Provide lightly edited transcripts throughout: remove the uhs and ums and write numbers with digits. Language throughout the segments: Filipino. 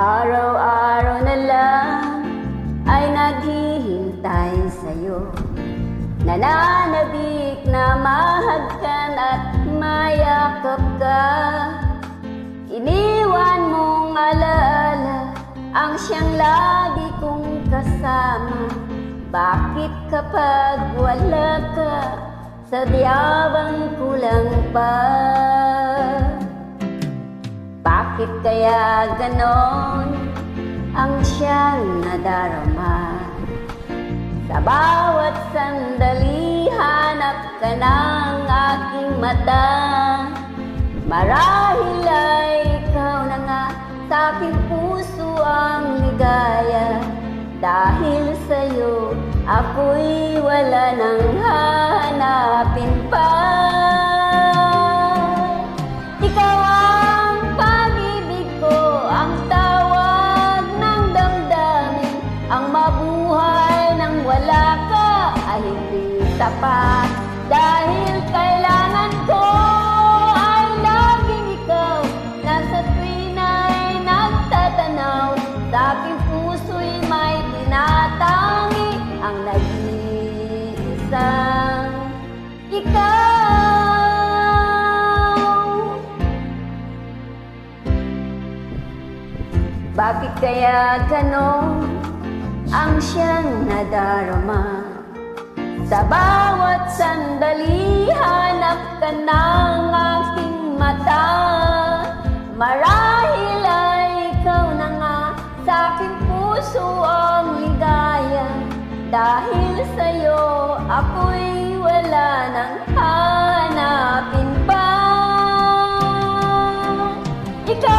Araw-araw na lang ay naghihintay sa'yo. Nananabik na mahagkan at mayakap ka. Iniwan mong alaala ang siyang lagi kong kasama. Bakit kapag wala ka, sadyabang kulang pa? Bakit kaya ganon ang siyang nadarama? Sa bawat sandali hanap ka ng aking mata. Marahil ay ikaw na nga sa aking puso ang ligaya. Dahil sa'yo ako'y wala nang hahanapin pa. Ikaw ang pag-ibig ko, ang tawag ng damdamin. Ang mabuhay nang wala ka ay hindi sapat. Dahil kailangan ko ay laging ikaw. Nasa tuwin ay nagtatanaw. Sa aking puso'y may tinatangi ang nag-iisang ikaw. Bakit kaya ganon ang siyang nadarama? Sa bawat sandali hanap ka ng aking mata. Marahil ay ikaw na nga sa aking puso ang ligaya. Dahil sa'yo ako'y wala nang hanapin pa. Ikaw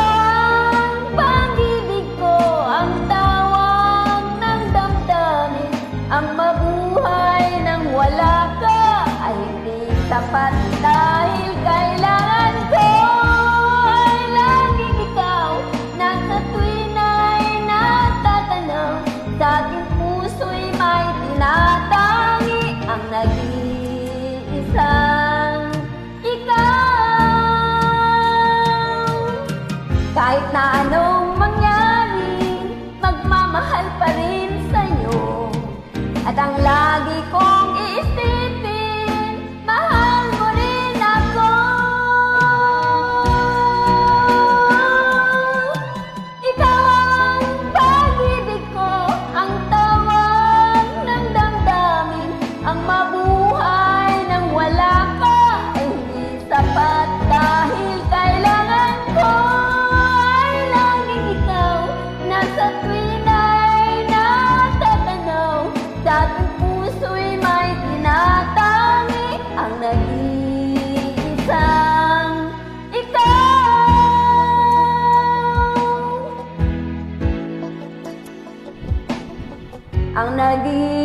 ang pag-ibig ko, ang tawag ng damdamin. Ang mabuhay nang wala ka ay hindi sapat. Dahil kailangan ko ay laging ikaw. Nasa tuwin ay natatanaw. Sa aking puso'y may tinatangi ang nag-iisang ikaw. Kahit na anong mangyari, magmamahal pa rin sa'yo. At ang lagi kong iisipin, mahal mo rin ako. Ikaw ang pag-ibig ko, ang tawag ng damdamin. Ang mabuhay nang wala ka ay hindi sapat. Dahil kailangan ko ay laging ikaw. Nasa tuwin ay natatanaw. Sa ating puso'y may tinatangi ang nag-iisang ikaw. Ang nag-iisang